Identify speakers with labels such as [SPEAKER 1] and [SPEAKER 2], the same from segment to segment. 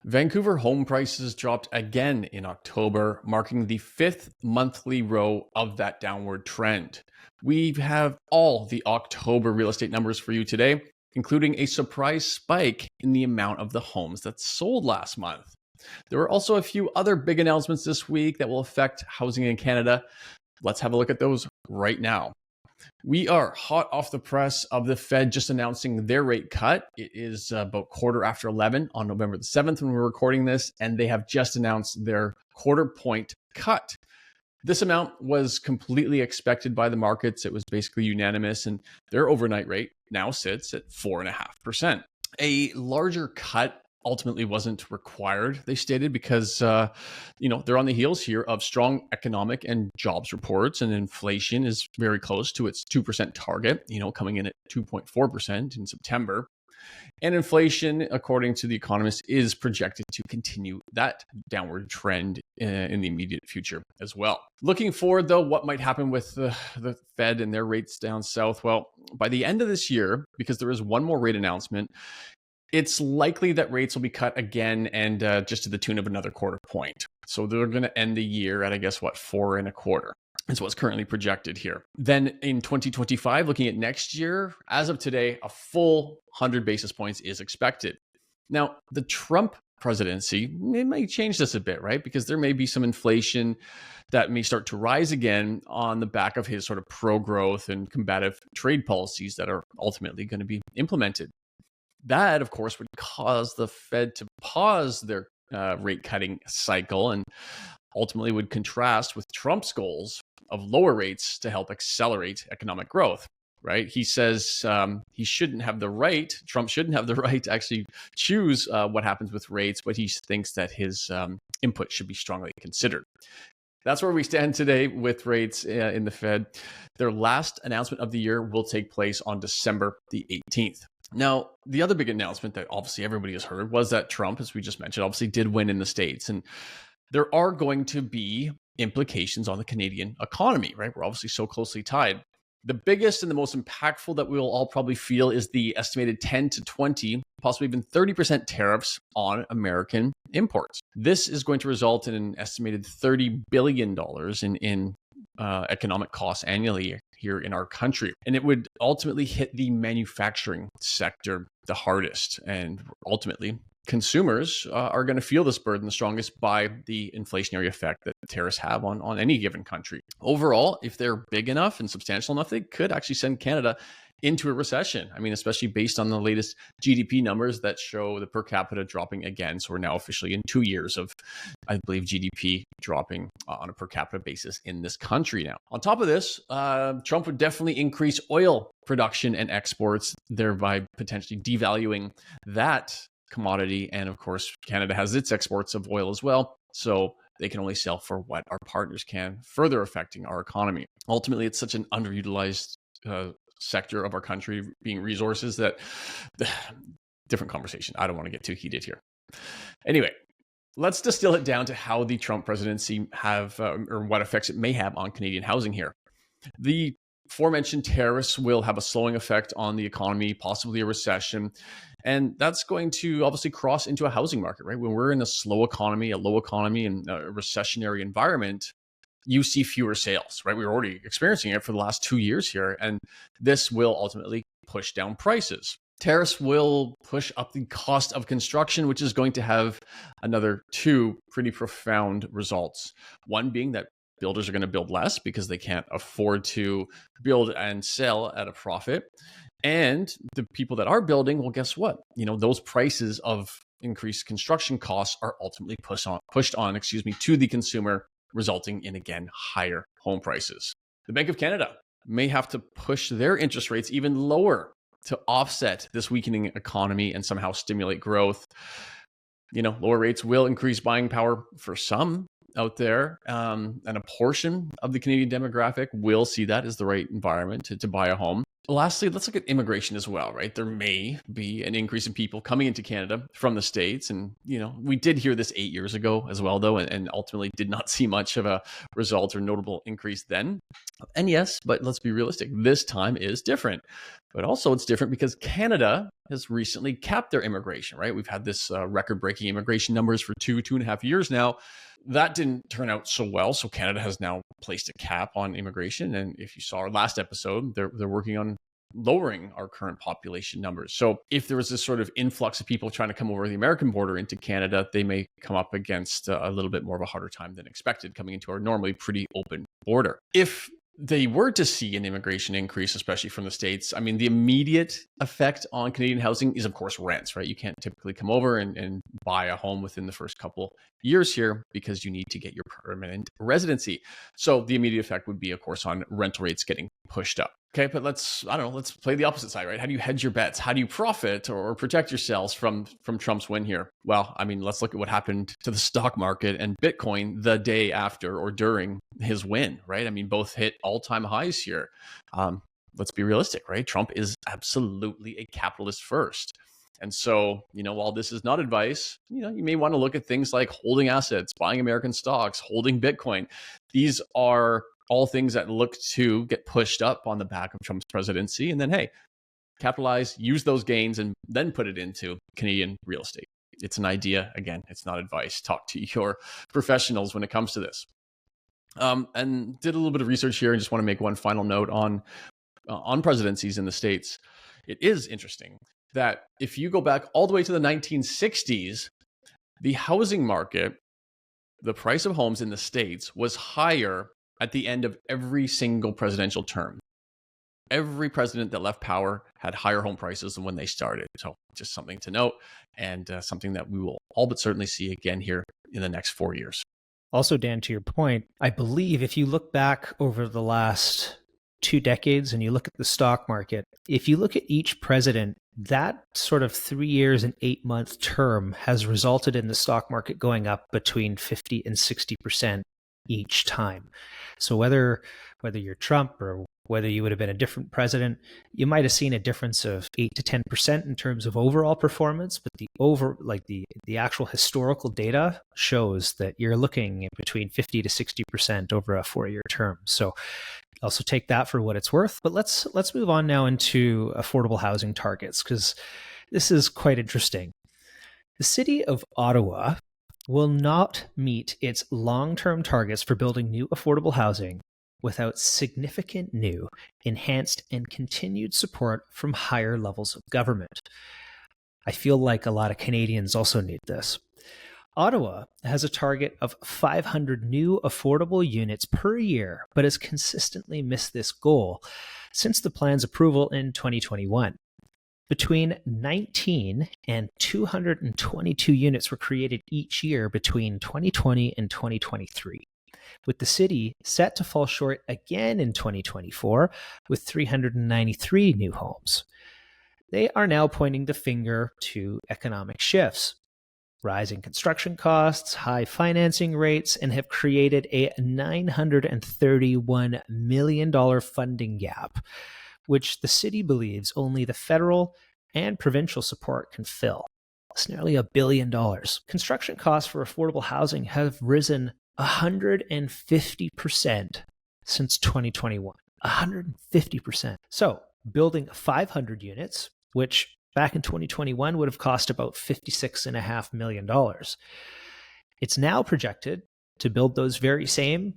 [SPEAKER 1] Vancouver home prices dropped again in October, marking the fifth monthly row of that downward trend. We have all the October real estate numbers for you today, including a surprise spike in the amount of the homes that sold last month. There were also a few other big announcements this week that will affect housing in Canada. Let's have a look at those right now. We are hot off the press of the Fed just announcing their rate cut. It is about 11:15 on November the 7th when we're recording this, and they have just announced their quarter point cut. This amount was completely expected by the markets. It was basically unanimous, and their overnight rate now sits at 4.5%. A larger cut ultimately wasn't required, they stated, because they're on the heels here of strong economic and jobs reports, and inflation is very close to its 2% target, coming in at 2.4% in September. And inflation, according to the economists, is projected to continue that downward trend in the immediate future as well. Looking forward, though, what might happen with the Fed and their rates down south? Well, by the end of this year, because there is one more rate announcement, it's likely that rates will be cut again, and just to the tune of another quarter point. So they're going to end the year at, 4.25 is what's currently projected here. Then in 2025, looking at next year, as of today, a full 100 basis points is expected. Now, the Trump presidency, it may change this a bit, right? Because there may be some inflation that may start to rise again on the back of his sort of pro-growth and combative trade policies that are ultimately going to be implemented. That, of course, would cause the Fed to pause their rate cutting cycle and ultimately would contrast with Trump's goals of lower rates to help accelerate economic growth, right? He says Trump shouldn't have the right to actually choose what happens with rates, but he thinks that his input should be strongly considered. That's where we stand today with rates in the Fed. Their last announcement of the year will take place on December the 18th. Now, the other big announcement that obviously everybody has heard was that Trump, as we just mentioned, obviously did win in the States. And there are going to be implications on the Canadian economy, right? We're obviously so closely tied. The biggest and the most impactful that we'll all probably feel is the estimated 10 to 20, possibly even 30% tariffs on American imports. This is going to result in an estimated $30 billion in economic costs annually here in our country. And it would ultimately hit the manufacturing sector the hardest. And ultimately, consumers are going to feel this burden the strongest by the inflationary effect that tariffs have on any given country. Overall, if they're big enough and substantial enough, they could actually send Canada into a recession. I mean, especially based on the latest GDP numbers that show the per capita dropping again. So we're now officially in 2 years of, I believe, GDP dropping on a per capita basis in this country now. On top of this, Trump would definitely increase oil production and exports, thereby potentially devaluing that commodity. And of course, Canada has its exports of oil as well. So they can only sell for what our partners can, further affecting our economy. Ultimately, it's such an underutilized sector of our country, being resources, that different conversation. I don't want to get too heated here. Anyway, let's distill it down to how the Trump presidency or what effects it may have on Canadian housing here. The aforementioned tariffs will have a slowing effect on the economy, possibly a recession. And that's going to obviously cross into a housing market, right? When we're in a slow economy, a low economy, and a recessionary environment, you see fewer sales, right? We're already experiencing it for the last 2 years here, and this will ultimately push down prices. Tariffs will push up the cost of construction, which is going to have another two pretty profound results. One being that builders are going to build less because they can't afford to build and sell at a profit. And the people that are building, well, guess what? Those prices of increased construction costs are ultimately pushed on to the consumer, resulting in, again, higher home prices. The Bank of Canada may have to push their interest rates even lower to offset this weakening economy and somehow stimulate growth. Lower rates will increase buying power for some out there, and a portion of the Canadian demographic will see that as the right environment to buy a home. Lastly, let's look at immigration as well, right? There may be an increase in people coming into Canada from the States. And, we did hear this 8 years ago as well, though, and ultimately did not see much of a result or notable increase then. And yes, but let's be realistic. This time is different. But also it's different because Canada has recently capped their immigration, right? We've had this record-breaking immigration numbers for 2.5 years now. That didn't turn out so well. So Canada has now placed a cap on immigration. And if you saw our last episode, they're working on lowering our current population numbers. So if there was this sort of influx of people trying to come over the American border into Canada, they may come up against a little bit more of a harder time than expected coming into our normally pretty open border. If they were to see an immigration increase, especially from the States, I mean, the immediate effect on Canadian housing is, of course, rents, right? You can't typically come over and buy a home within the first couple years here because you need to get your permanent residency. So the immediate effect would be, of course, on rental rates getting pushed up. Okay, but let's play the opposite side, right? How do you hedge your bets? How do you profit or protect yourselves from Trump's win here? Well, I mean, let's look at what happened to the stock market and Bitcoin the day after or during his win, right? I mean, both hit all-time highs here. Let's be realistic, right? Trump is absolutely a capitalist first. And so, while this is not advice, you may want to look at things like holding assets, buying American stocks, holding Bitcoin. These are all things that look to get pushed up on the back of Trump's presidency. And then, hey, capitalize, use those gains, and then put it into Canadian real estate. It's an idea. Again, it's not advice. Talk to your professionals when it comes to this. And did a little bit of research here and just want to make one final note on presidencies in the States. It is interesting that if you go back all the way to the 1960s, the housing market, the price of homes in the States was higher at the end of every single presidential term. Every president that left power had higher home prices than when they started. So just something to note, and something that we will all but certainly see again here in the next 4 years.
[SPEAKER 2] Also, Dan, to your point, I believe if you look back over the last 2 decades and you look at the stock market, if you look at each president, that sort of 3 years and 8-month term has resulted in the stock market going up between 50 and 60% each time. So whether you're Trump or whether you would have been a different president, you might have seen a difference of 8 to 10% in terms of overall performance, but the actual historical data shows that you're looking at between 50 to 60% over a 4-year term. So also take that for what it's worth. But let's move on now into affordable housing targets, because this is quite interesting. The city of Ottawa will not meet its long-term targets for building new affordable housing without significant new, enhanced, and continued support from higher levels of government. I feel like a lot of Canadians also need this. Ottawa has a target of 500 new affordable units per year, but has consistently missed this goal since the plan's approval in 2021. Between 19 and 222 units were created each year between 2020 and 2023, with the city set to fall short again in 2024 with 393 new homes. They are now pointing the finger to economic shifts, rising construction costs, high financing rates, and have created a $931 million funding gap, which the city believes only the federal and provincial support can fill. It's nearly $1 billion. Construction costs for affordable housing have risen 150% since 2021. 150%. So building 500 units, which back in 2021 would have cost about $56.5 million. It's now projected to build those very same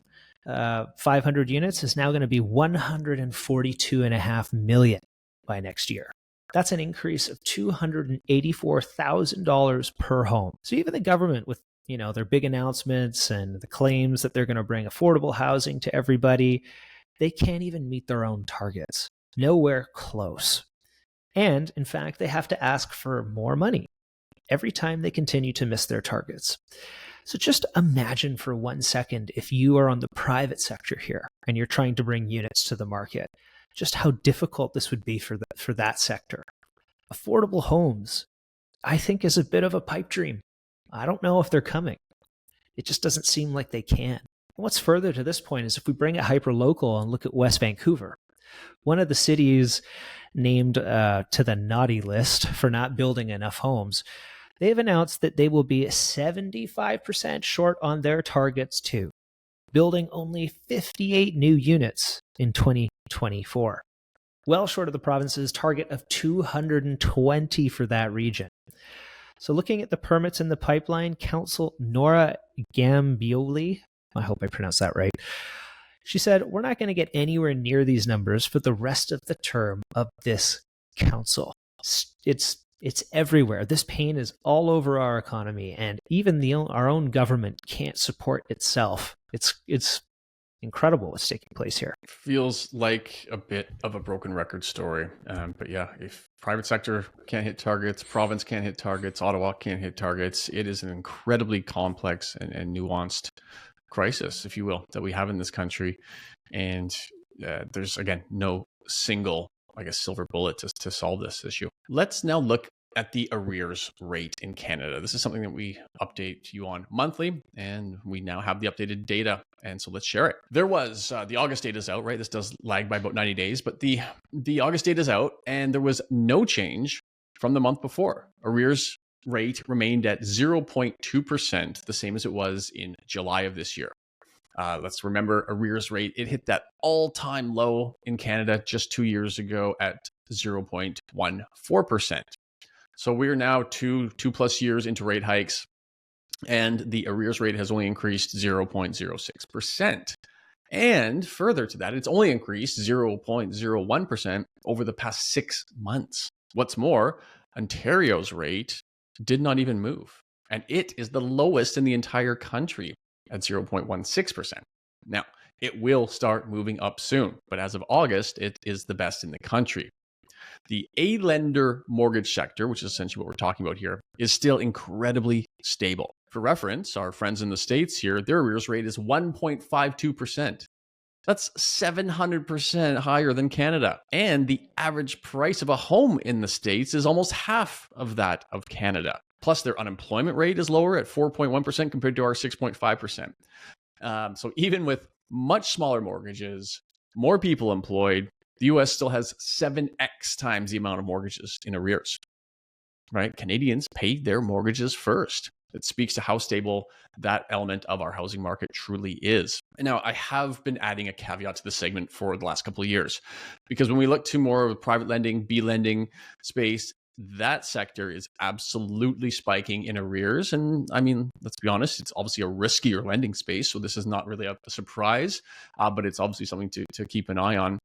[SPEAKER 2] 500 units is now going to be $142.5 million by next year. That's an increase of $284,000 per home. So even the government, with their big announcements and the claims that they're going to bring affordable housing to everybody, they can't even meet their own targets. Nowhere close. And in fact, they have to ask for more money every time they continue to miss their targets. So just imagine for 1 second if you are on the private sector here and you're trying to bring units to the market, just how difficult this would be for that sector. Affordable homes, I think, is a bit of a pipe dream. I don't know if they're coming. It just doesn't seem like they can. What's further to this point is if we bring it hyper-local and look at West Vancouver, one of the cities named to the naughty list for not building enough homes, they've announced that they will be 75% short on their targets too, building only 58 new units in 2024. well short of the province's target of 220 for that region. So looking at the permits in the pipeline, Council Nora Gambioli, I hope I pronounced that right, she said, we're not going to get anywhere near these numbers for the rest of the term of this council. It's everywhere. This pain is all over our economy, and even our own government can't support itself. It's incredible what's taking place here.
[SPEAKER 1] Feels like a bit of a broken record story. But yeah, if private sector can't hit targets, province can't hit targets, Ottawa can't hit targets, it is an incredibly complex and nuanced crisis, if you will, that we have in this country. And there's, again, no single, I guess, silver bullet to solve this issue. Let's now look at the arrears rate in Canada. This is something that we update you on monthly, and we now have the updated data. And so let's share it. There was the August data is out, right? This does lag by about 90 days, but the August data is out, and there was no change from the month before. Arrears rate remained at 0.2%, the same as it was in July of this year. Let's remember arrears rate, it hit that all-time low in Canada just 2 years ago at 0.14%. So we're now two plus years into rate hikes, and the arrears rate has only increased 0.06%. And further to that, it's only increased 0.01% over the past 6 months. What's more, Ontario's rate did not even move, and it is the lowest in the entire country at 0.16%. Now, it will start moving up soon, but as of August, it is the best in the country. The A-lender mortgage sector, which is essentially what we're talking about here, is still incredibly stable. For reference, our friends in the States here, their arrears rate is 1.52%. That's 700% higher than Canada. And the average price of a home in the States is almost half of that of Canada. Plus, their unemployment rate is lower at 4.1% compared to our 6.5%. So even with much smaller mortgages, more people employed, the US still has 7x times the amount of mortgages in arrears, right? Canadians paid their mortgages first. It speaks to how stable that element of our housing market truly is. And now I have been adding a caveat to this segment for the last couple of years, because when we look to more of a private lending, B-lending space, that sector is absolutely spiking in arrears. And I mean, let's be honest, it's obviously a riskier lending space. So this is not really a surprise, but it's obviously something to keep an eye on.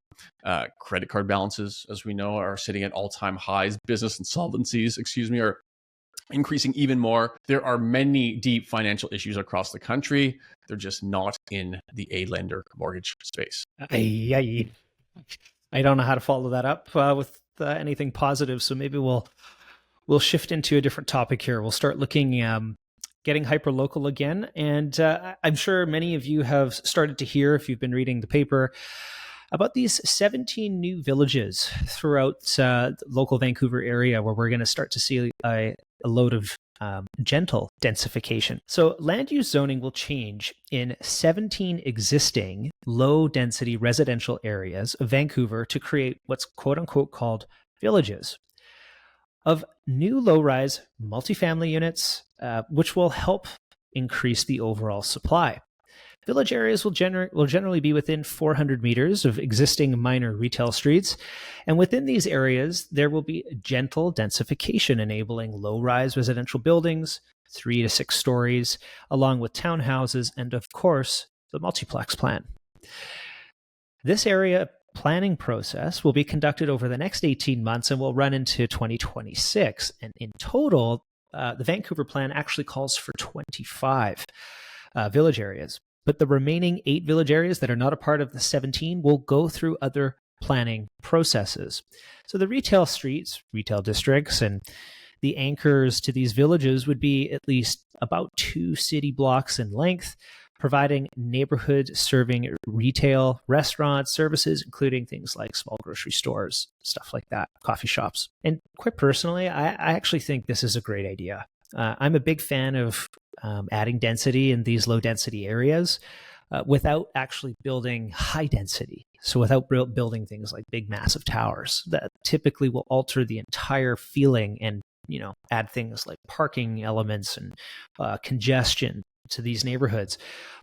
[SPEAKER 1] Credit card balances, as we know, are sitting at all-time highs. Business insolvencies, are increasing even more. There are many deep financial issues across the country. They're just not in the A-lender mortgage space.
[SPEAKER 2] I don't know how to follow that up with anything positive. So maybe we'll shift into a different topic here. We'll start looking, getting hyper-local again. And I'm sure many of you have started to hear, if you've been reading the paper, about these 17 new villages throughout the local Vancouver area where we're going to start to see a load of gentle densification. So land use zoning will change in 17 existing low-density residential areas of Vancouver to create what's quote-unquote called villages of new low-rise multifamily units, which will help increase the overall supply. Village areas will generally be within 400 meters of existing minor retail streets. And within these areas, there will be gentle densification enabling low-rise residential buildings, 3 to 6 stories, along with townhouses, and of course, the multiplex plan. This area planning process will be conducted over the next 18 months and will run into 2026. And in total, the Vancouver plan actually calls for 25 village areas. But the remaining 8 village areas that are not a part of the 17 will go through other planning processes. So the retail streets, retail districts, and the anchors to these villages would be at least about 2 city blocks in length, providing neighborhood serving retail, restaurant services, including things like small grocery stores, stuff like that, coffee shops. And quite personally, I actually think this is a great idea. I'm a big fan of adding density in these low density areas without actually building high density. So without building things like big, massive towers that typically will alter the entire feeling and, add things like parking elements and congestion to these neighborhoods.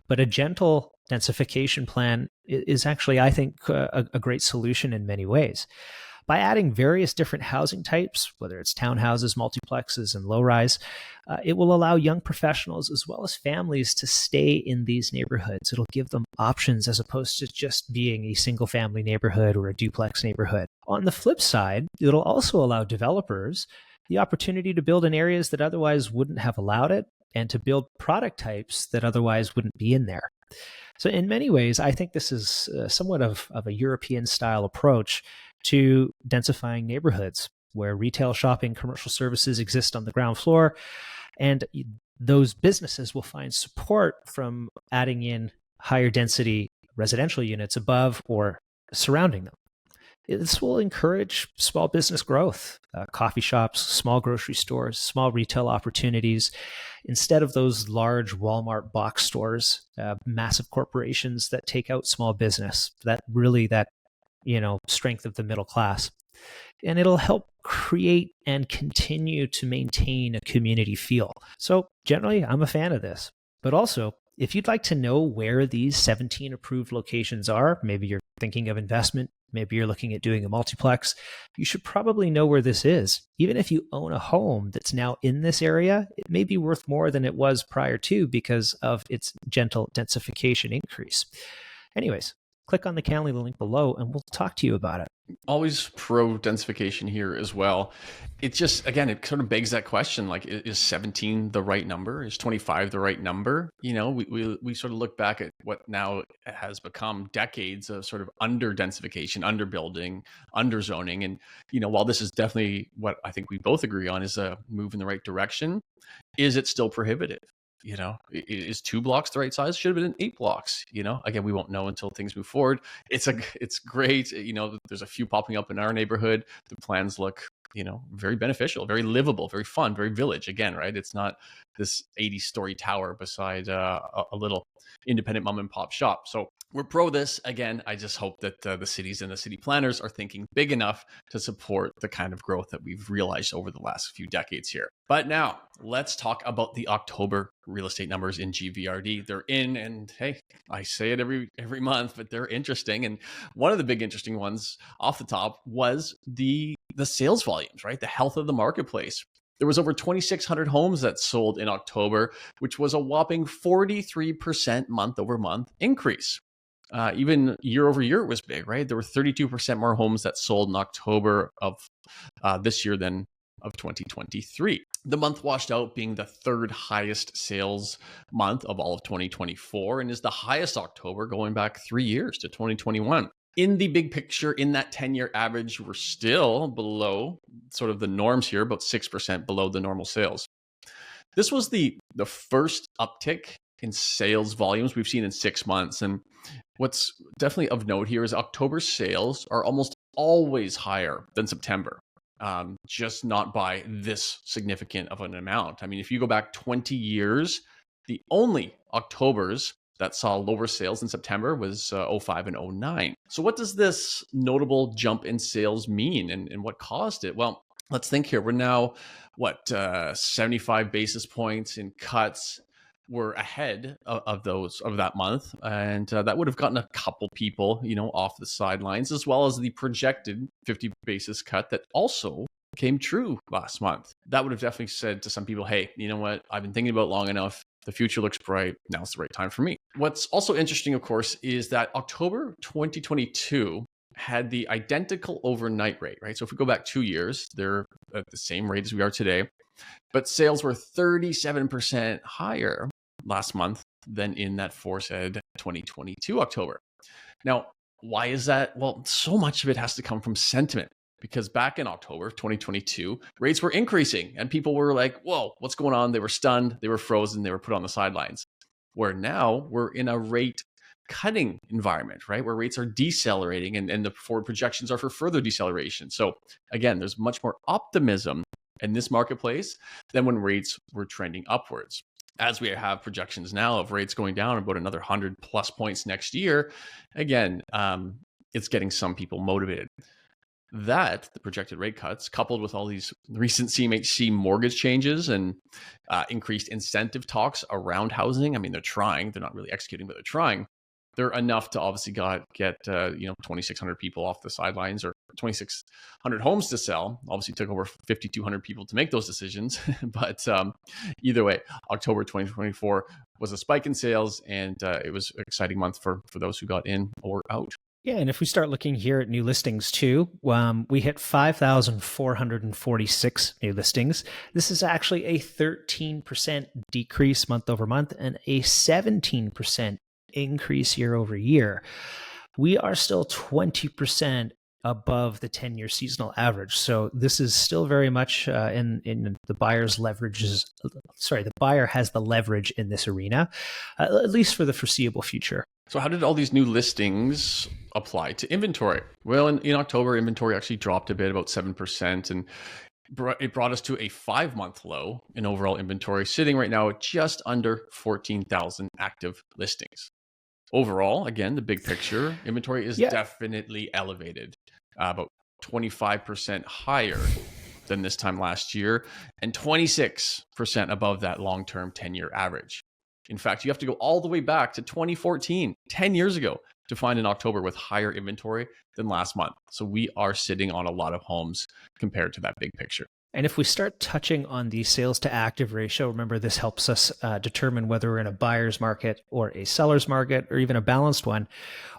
[SPEAKER 2] But a gentle densification plan is actually, I think, a great solution in many ways. By adding various different housing types, whether it's townhouses, multiplexes, and low rise, it will allow young professionals as well as families to stay in these neighborhoods. It'll give them options as opposed to just being a single family neighborhood or a duplex neighborhood. On the flip side, it'll also allow developers the opportunity to build in areas that otherwise wouldn't have allowed it and to build product types that otherwise wouldn't be in there. So in many ways, I think this is somewhat of a European style approach to densifying neighborhoods where retail, shopping, commercial services exist on the ground floor. And those businesses will find support from adding in higher density residential units above or surrounding them. This will encourage small business growth, coffee shops, small grocery stores, small retail opportunities, instead of those large Walmart box stores, massive corporations that take out small business, that strength of the middle class. And it'll help create and continue to maintain a community feel. So generally, I'm a fan of this. But also, if you'd like to know where these 17 approved locations are, maybe you're thinking of investment, maybe you're looking at doing a multiplex, you should probably know where this is. Even if you own a home that's now in this area, it may be worth more than it was prior to because of its gentle densification increase. Anyways, click on the Calendly link below and we'll talk to you about it.
[SPEAKER 1] Always pro densification here as well. It just, again, it sort of begs that question, like, is 17 the right number? Is 25 the right number? We sort of look back at what now has become decades of sort of under densification, under building, under zoning. And, while this is definitely what I think we both agree on is a move in the right direction, is it still prohibitive? Is 2 blocks the right size? Should have been 8 blocks. Again, we won't know until things move forward. It's great. There's a few popping up in our neighborhood. The plans look, very beneficial, very livable, very fun, very village. Again, right? It's not this 80-story tower beside a little independent mom and pop shop. So we're pro this. Again, I just hope that the cities and the city planners are thinking big enough to support the kind of growth that we've realized over the last few decades here. But now let's talk about the October real estate numbers in GVRD. They're in, and hey, I say it every month, but they're interesting. And one of the big interesting ones off the top was the sales volumes, right? The health of the marketplace. There was over 2,600 homes that sold in October, which was a whopping 43% month over month increase. Even year over year, it was big, right? There were 32% more homes that sold in October of this year than of 2023. The month washed out being the third highest sales month of all of 2024 and is the highest October going back 3 years to 2021. In the big picture, in that 10-year average, we're still below sort of the norms here, about 6% below the normal sales. This was the first uptick in sales volumes we've seen in 6 months. And what's definitely of note here is October sales are almost always higher than September, just not by this significant of an amount. I mean, if you go back 20 years, the only Octobers that saw lower sales in September was 05 and 09. So what does this notable jump in sales mean and what caused it? Well, let's think here. We're now, 75 basis points in cuts. We're ahead of that month. And that would have gotten a couple people, off the sidelines, as well as the projected 50 basis cut that also came true last month. That would have definitely said to some people, hey, you know what? I've been thinking about it long enough. The future looks bright. Now's the right time for me. What's also interesting, of course, is that October 2022 had the identical overnight rate, right? So if we go back 2 years, they're at the same rate as we are today, but sales were 37% higher last month than in that aforesaid 2022 October. Now, why is that? Well, so much of it has to come from sentiment. Because back in October of 2022, rates were increasing and people were like, whoa, what's going on? They were stunned, they were frozen, they were put on the sidelines. Where now we're in a rate cutting environment, right? Where rates are decelerating and the forward projections are for further deceleration. So again, there's much more optimism in this marketplace than when rates were trending upwards. As we have projections now of rates going down about another 100 plus points next year, again, it's getting some people motivated. That the projected rate cuts, coupled with all these recent CMHC mortgage changes and increased incentive talks around housing. I mean, they're trying, they're not really executing, but they're trying. They're enough to obviously get 2,600 people off the sidelines, or 2,600 homes to sell. Obviously took over 5,200 people to make those decisions. But either way, October 2024 was a spike in sales, and it was an exciting month for those who got in or out.
[SPEAKER 2] Yeah, and if we start looking here at new listings too, we hit 5,446 new listings. This is actually a 13% decrease month over month and a 17% increase year over year. We are still 20% above the 10-year seasonal average. So this is still very much in the buyer's leverages. Sorry, the buyer has the leverage in this arena, at least for the foreseeable future.
[SPEAKER 1] So how did all these new listings apply to inventory? Well, in October, inventory actually dropped a bit, about 7%, and it brought us to a 5-month low in overall inventory, sitting right now at just under 14,000 active listings. Overall, again, the big picture, inventory is definitely elevated, about 25% higher than this time last year, and 26% above that long-term 10-year average. In fact, you have to go all the way back to 2014, 10 years ago, to find an October with higher inventory than last month. So we are sitting on a lot of homes compared to that big picture.
[SPEAKER 2] And if we start touching on the sales to active ratio, remember this helps us determine whether we're in a buyer's market or a seller's market or even a balanced one.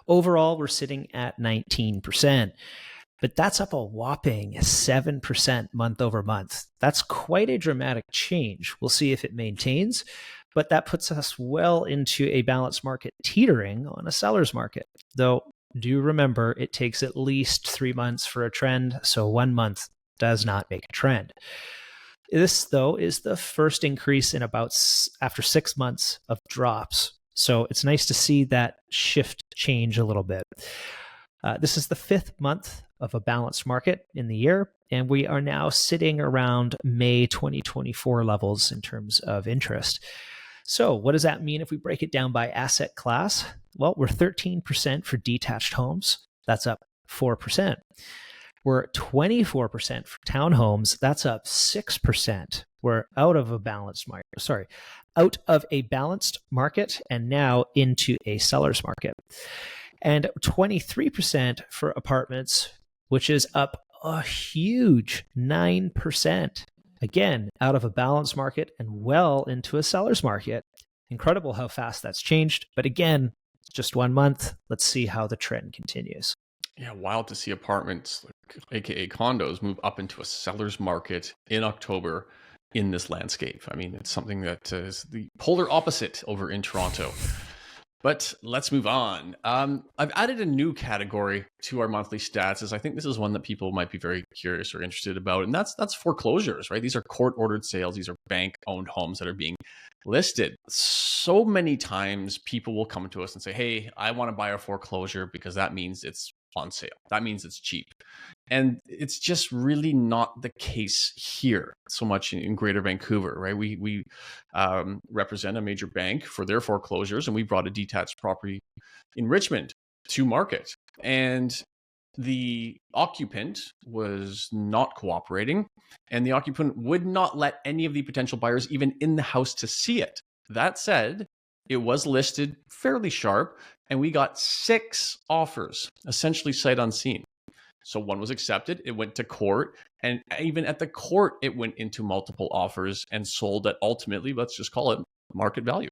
[SPEAKER 2] Overall, we're sitting at 19%. But that's up a whopping 7% month over month. That's quite a dramatic change. We'll see if it maintains, but that puts us well into a balanced market teetering on a seller's market. Though, do remember, it takes at least 3 months for a trend, so 1 month does not make a trend. This, though, is the first increase in after 6 months of drops. So it's nice to see that shift change a little bit. This is the 5th month of a balanced market in the year, and we are now sitting around May 2024 levels in terms of interest. So what does that mean if we break it down by asset class? Well, we're 13% for detached homes. That's up 4%. We're 24% for townhomes. That's up 6%. We're out of a balanced market and now into a seller's market. And 23% for apartments, which is up a huge 9%. Again, out of a balanced market and well into a seller's market. Incredible how fast that's changed. But again, just 1 month. Let's see how the trend continues.
[SPEAKER 1] Yeah, wild to see apartments, aka condos, move up into a seller's market in October in this landscape. I mean, it's something that is the polar opposite over in Toronto. But let's move on. I've added a new category to our monthly stats, as I think this is one that people might be very curious or interested about, and that's foreclosures, right? These are court-ordered sales. These are bank-owned homes that are being listed. So many times people will come to us and say, hey, I want to buy a foreclosure because that means it's on sale. That means it's cheap. And it's just really not the case here so much in Greater Vancouver, right? We represent a major bank for their foreclosures, and we brought a detached property in Richmond to market. And the occupant was not cooperating, and the occupant would not let any of the potential buyers even in the house to see it. That said, it was listed fairly sharp, and we got 6 offers, essentially sight unseen. So one was accepted, it went to court, and even at the court, it went into multiple offers and sold at ultimately, let's just call it market value,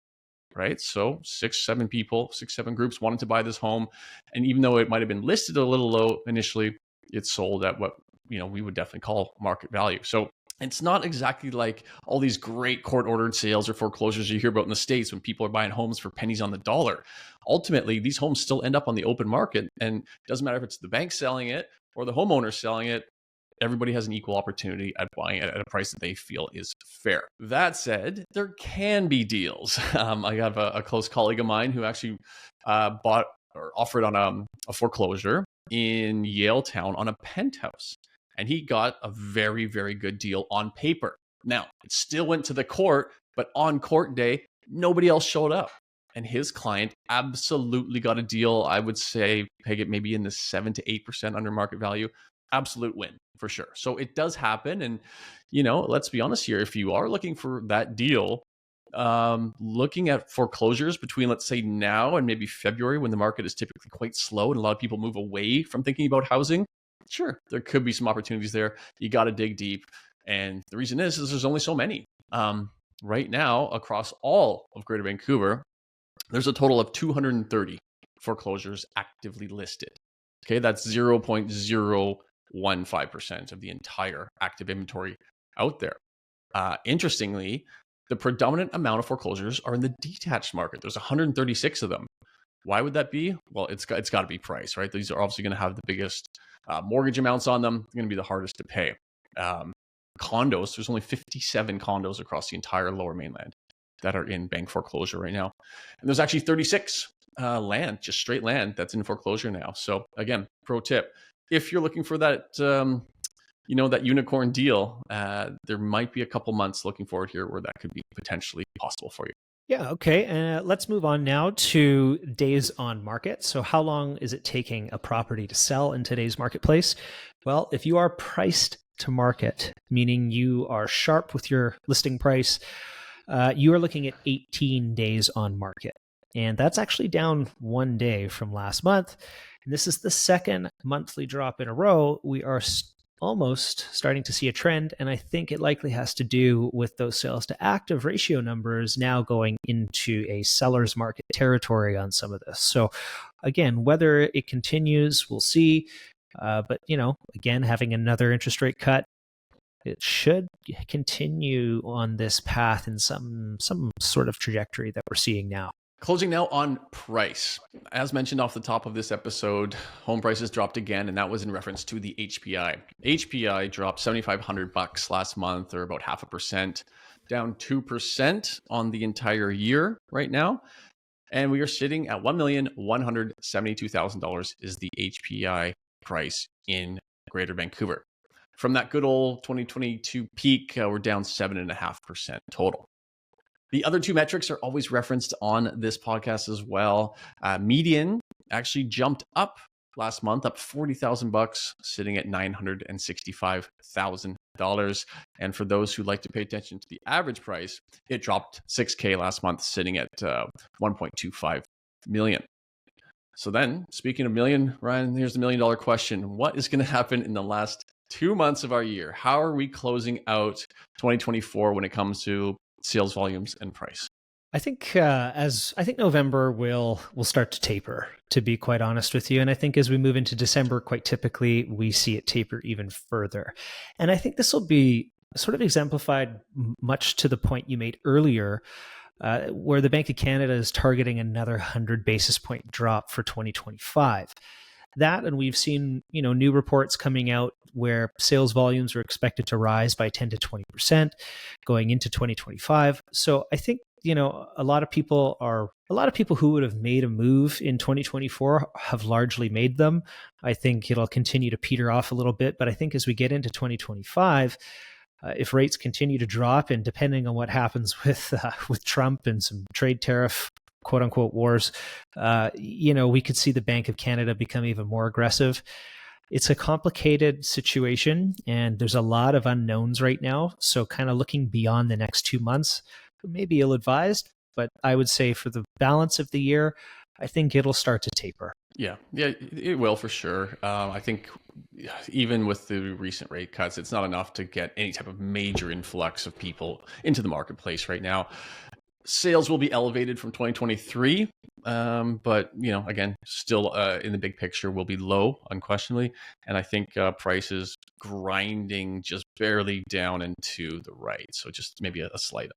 [SPEAKER 1] right? So 7 groups wanted to buy this home. And even though it might've been listed a little low initially, it sold at what, we would definitely call market value. So it's not exactly like all these great court-ordered sales or foreclosures you hear about in the States when people are buying homes for pennies on the dollar. Ultimately, these homes still end up on the open market, and it doesn't matter if it's the bank selling it or the homeowner selling it. Everybody has an equal opportunity at buying it at a price that they feel is fair. That said, there can be deals. I have a close colleague of mine who actually bought or offered on a foreclosure in Yaletown on a penthouse. And he got a very, very good deal on paper. Now, it still went to the court, but on court day, nobody else showed up. And his client absolutely got a deal. I would say, peg it maybe in the 7 to 8% under market value. Absolute win for sure. So it does happen. And, let's be honest here. If you are looking for that deal, Looking at foreclosures between, let's say, now and maybe February, when the market is typically quite slow and a lot of people move away from thinking about housing, sure, there could be some opportunities there. You got to dig deep. And the reason is there's only so many. Right now, across all of Greater Vancouver, there's a total of 230 foreclosures actively listed. Okay, that's 0.015% of the entire active inventory out there. Interestingly, the predominant amount of foreclosures are in the detached market. There's 136 of them. Why would that be? Well, it's got to be price, right? These are obviously going to have the biggest mortgage amounts on them. They're going to be the hardest to pay. Condos, there's only 57 condos across the entire Lower Mainland that are in bank foreclosure right now. And there's actually 36 land, just straight land, that's in foreclosure now. So again, pro tip, if you're looking for that, that unicorn deal, there might be a couple months looking forward here where that could be potentially possible for you.
[SPEAKER 2] Yeah, okay. Let's move on now to days on market. So how long is it taking a property to sell in today's marketplace? Well, if you are priced to market, meaning you are sharp with your listing price, you are looking at 18 days on market. And that's actually down 1 day from last month. And this is the second monthly drop in a row. We are almost starting to see a trend, and I think it likely has to do with those sales to active ratio numbers now going into a seller's market territory on some of this. So again, whether it continues, we'll see. But again, having another interest rate cut, it should continue on this path in some sort of trajectory that we're seeing now.
[SPEAKER 1] Closing now on price. As mentioned off the top of this episode, home prices dropped again, and that was in reference to the HPI. HPI dropped $7,500 last month, or about 0.5%, down 2% on the entire year right now. And we are sitting at $1,172,000 is the HPI price in Greater Vancouver. From that good old 2022 peak, we're down 7.5% total. The other two metrics are always referenced on this podcast as well. Median actually jumped up last month, up $40,000, sitting at $965,000. And for those who like to pay attention to the average price, it dropped $6,000 last month, sitting at $1.25 million. So then, speaking of million, Ryan, here's the $1 million question. What is going to happen in the last 2 months of our year? How are we closing out 2024 when it comes to sales volumes and price?
[SPEAKER 2] I think November will start to taper, to be quite honest with you. And I think as we move into December, quite typically, we see it taper even further. And I think this will be sort of exemplified much to the point you made earlier, where the Bank of Canada is targeting another 100 basis point drop for 2025. That, and we've seen new reports coming out where sales volumes are expected to rise by 10 to 20% going into 2025. So I think a lot of people who would have made a move in 2024 have largely made them. I think it'll continue to peter off a little bit, but I think as we get into 2025, if rates continue to drop, and depending on what happens with Trump and some trade tariff quote unquote wars, we could see the Bank of Canada become even more aggressive. It's a complicated situation, and there's a lot of unknowns right now. So kind of looking beyond the next 2 months, maybe ill-advised, but I would say for the balance of the year, I think it'll start to taper.
[SPEAKER 1] Yeah, it will for sure. I think even with the recent rate cuts, it's not enough to get any type of major influx of people into the marketplace right now. Sales will be elevated from 2023, but again, still in the big picture will be low, unquestionably. And I think prices grinding just barely down into the right. So just maybe a slight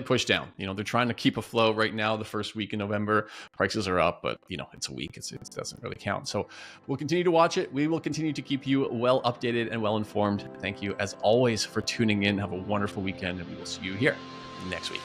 [SPEAKER 1] push down. They're trying to keep afloat right now. The first week in November, prices are up, but it's a week. It doesn't really count. So we'll continue to watch it. We will continue to keep you well updated and well informed. Thank you as always for tuning in. Have a wonderful weekend, and we will see you here next week.